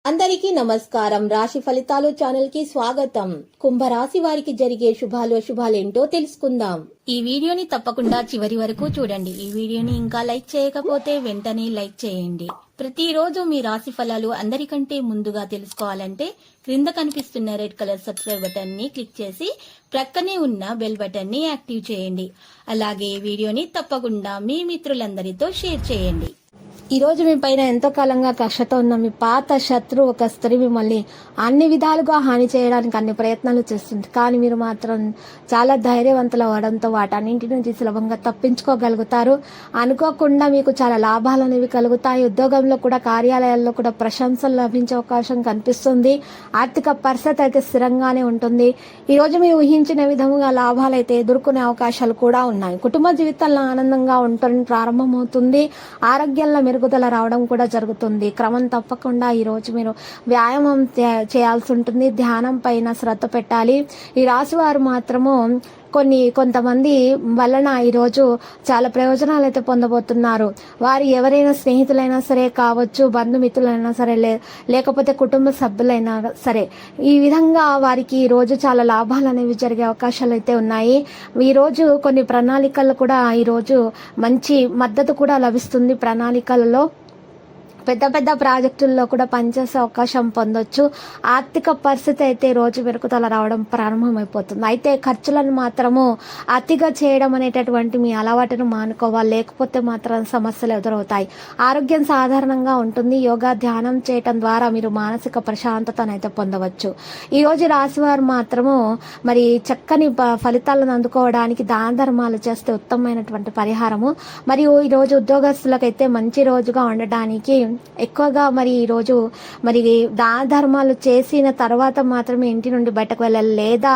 అందరికీ నమస్కారం. రాశి ఫలితాలు ఛానల్ కి స్వాగతం. కుంభరాశి వారికి జరిగే శుభాలేంటో తెలుసుకుందాం. ఈ వీడియోని తప్పకుండా చివరి వరకు చూడండి. ఈ వీడియోని ఇంకా లైక్ చేయకపోతే వెంటనే లైక్ చేయండి. ప్రతిరోజు మీ రాశి ఫలాలు అందరికంటే ముందుగా తెలుసుకోవాలంటే క్రింద కనిపిస్తున్న రెడ్ కలర్ సబ్స్క్రైబ్ బటన్ ని క్లిక్ చేసి ప్రక్కనే ఉన్న బెల్ బటన్ ని యాక్టివ్ చేయండి. అలాగే ఈ వీడియోని తప్పకుండా మీ మిత్రులందరితో షేర్ చేయండి. ఈ రోజు మీ పైన ఎంతో కాలంగా కక్షతో ఉన్న మీ పాత శత్రు ఒక స్త్రీ మిమ్మల్ని అన్ని విధాలుగా హాని చేయడానికి అన్ని ప్రయత్నాలు చేస్తుంది. కానీ మీరు మాత్రం చాలా ధైర్యవంతులు అవ్వడంతో వాటన్నింటి నుంచి సులభంగా తప్పించుకోగలుగుతారు. అనుకోకుండా మీకు చాలా లాభాలు అనేవి కలుగుతాయి. ఉద్యోగంలో కూడా, కార్యాలయాల్లో కూడా ప్రశంసలు లభించే అవకాశం కనిపిస్తుంది. ఆర్థిక పరిస్థితి అయితే స్థిరంగానే ఉంటుంది. ఈ రోజు మీరు ఊహించిన విధంగా లాభాలు అయితే ఎదుర్కొనే అవకాశాలు కూడా ఉన్నాయి. కుటుంబ జీవితంలో ఆనందంగా ఉండటం ప్రారంభమవుతుంది. ఆరోగ్యంలో మెరుగుదల రావడం కూడా జరుగుతుంది. క్రమం తప్పకుండా ఈ రోజు మీరు వ్యాయామం చేయాల్సి ఉంటుంది. ధ్యానం పైన శ్రద్ధ పెట్టాలి. ఈ రాశి వారు మాత్రము కొంతమంది వలన ఈరోజు చాలా ప్రయోజనాలు అయితే పొందబోతున్నారు. వారు ఎవరైనా స్నేహితులైనా సరే కావచ్చు, బంధుమిత్రులైనా సరే, లేకపోతే కుటుంబ సభ్యులైనా సరే, ఈ విధంగా వారికి ఈ రోజు చాలా లాభాలు అనేవి జరిగే అవకాశాలు అయితే ఉన్నాయి. ఈ రోజు కొన్ని ప్రణాళికలు కూడా ఈ రోజు మంచి మద్దతు కూడా లభిస్తుంది. ప్రణాళికలలో పెద్ద పెద్ద ప్రాజెక్టుల్లో కూడా పనిచేసే అవకాశం పొందొచ్చు. ఆర్థిక పరిస్థితి అయితే రోజు మెరుగుదల రావడం ప్రారంభమైపోతుంది. అయితే ఖర్చులను మాత్రము అతిగా చేయడం అనేటటువంటి మీ అలవాటును మానుకోవాలి. లేకపోతే మాత్రం సమస్యలు ఎదురవుతాయి. ఆరోగ్యం సాధారణంగా ఉంటుంది. యోగా, ధ్యానం చేయటం ద్వారా మీరు మానసిక ప్రశాంతతను అయితే పొందవచ్చు. ఈ రోజు రాశివారు మాత్రము మరి చక్కని ఫలితాలను అందుకోవడానికి దాన ధర్మాలు చేస్తే ఉత్తమమైనటువంటి పరిహారము. మరియు ఈ రోజు ఉద్యోగస్తులకైతే మంచి రోజుగా ఉండడానికి ఎక్కువగా మరి ఈ రోజు మరి దాన ధర్మాలు చేసిన తర్వాత మాత్రమే ఇంటి నుండి బయటకు వెళ్ళాలి. లేదా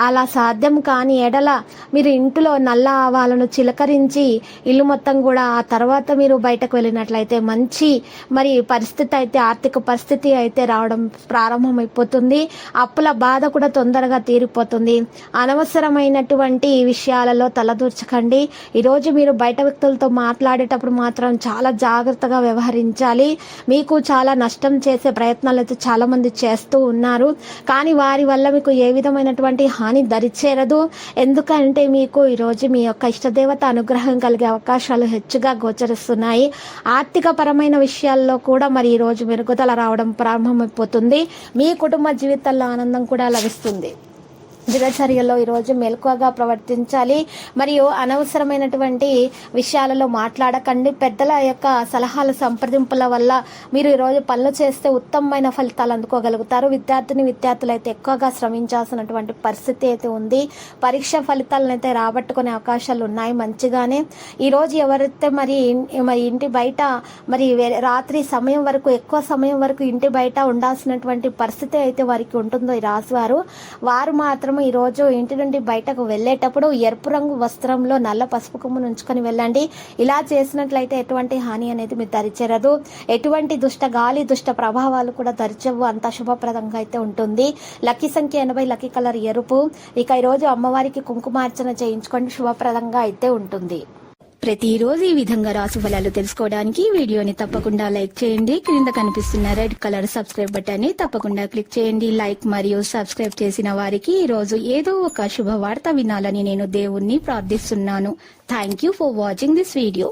అలా సాధ్యం కాని ఎడల మీరు ఇంటిలో నల్ల ఆవాలను చిలకరించి ఇల్లు మొత్తం కూడా ఆ తర్వాత మీరు బయటకు వెళ్ళినట్లయితే మంచి మరి పరిస్థితి అయితే, ఆర్థిక పరిస్థితి అయితే రావడం ప్రారంభమైపోతుంది. అప్పుల బాధ కూడా తొందరగా తీరిపోతుంది. అనవసరమైనటువంటి విషయాలలో తలదూర్చకండి. ఈరోజు మీరు బయట వ్యక్తులతో మాట్లాడేటప్పుడు మాత్రం చాలా జాగ్రత్తగా వ్యవహరించాలి. మీకు చాలా నష్టం చేసే ప్రయత్నాలు అయితే చాలా మంది చేస్తూ ఉన్నారు. కానీ వారి వల్ల మీకు ఏ విధమైనటువంటి హాని దరిచేరదు. ఎందుకంటే మీకు ఈరోజు మీ యొక్క ఇష్టదేవత అనుగ్రహం కలిగే అవకాశాలు హెచ్చుగా గోచరిస్తున్నాయి. ఆర్థిక పరమైన విషయాల్లో కూడా మరి ఈ రోజు మెరుగుదల రావడం ప్రారంభమైపోతుంది. మీ కుటుంబ జీవితంలో ఆనందం కూడా లభిస్తుంది. దినచర్యలో ఈరోజు మెలకువగా ప్రవర్తించాలి. మరియు అనవసరమైనటువంటి విషయాలలో మాట్లాడకండి. పెద్దల యొక్క సలహాల సంప్రదింపుల వల్ల మీరు ఈరోజు పనులు చేస్తే ఉత్తమమైన ఫలితాలు అందుకోగలుగుతారు. విద్యార్థులు అయితే ఎక్కువగా శ్రమించాల్సినటువంటి పరిస్థితి అయితే ఉంది. పరీక్ష ఫలితాలను అయితే రాబట్టుకునే అవకాశాలు ఉన్నాయి మంచిగానే. ఈరోజు ఎవరైతే మరి ఇంటి బయట మరి రాత్రి సమయం వరకు, ఎక్కువ సమయం వరకు ఇంటి బయట ఉండాల్సినటువంటి పరిస్థితి అయితే వారికి ఉంటుందో ఈ రాశివారు, వారు మాత్రం ఈ రోజు ఇంటి నుండి బయటకు వెళ్ళేటప్పుడు ఎరుపు రంగు వస్త్రంలో నల్ల పసుపు కొమ్మును ఉంచుకొని వెళ్ళండి. ఇలా చేసినట్లయితే ఎటువంటి హాని అనేది మీరు దరిచేరదు. ఎటువంటి దుష్ట గాలి, దుష్ట ప్రభావాలు కూడా దరిచవు. అంత శుభప్రదంగా అయితే ఉంటుంది. లక్కీ సంఖ్య 80, లక్కీ కలర్ ఎరుపు. ఇక ఈరోజు అమ్మవారికి కుంకుమార్చన చేయించుకోండి, శుభప్రదంగా అయితే ఉంటుంది. ప్రతిరోజు ఈ విధంగా రాశి ఫలాలు తెలుసుకోవడానికి వీడియోని తప్పకుండా లైక్ చేయండి. క్రింద కనిపిస్తున్న రెడ్ కలర్ సబ్స్క్రైబ్ బటన్ ని తప్పకుండా క్లిక్ చేయండి. లైక్ మరియు సబ్స్క్రైబ్ చేసిన వారికి ఈ రోజు ఏదో ఒక శుభవార్త వినాలని నేను దేవుణ్ణి ప్రార్థిస్తున్నాను. Thank you for watching this video.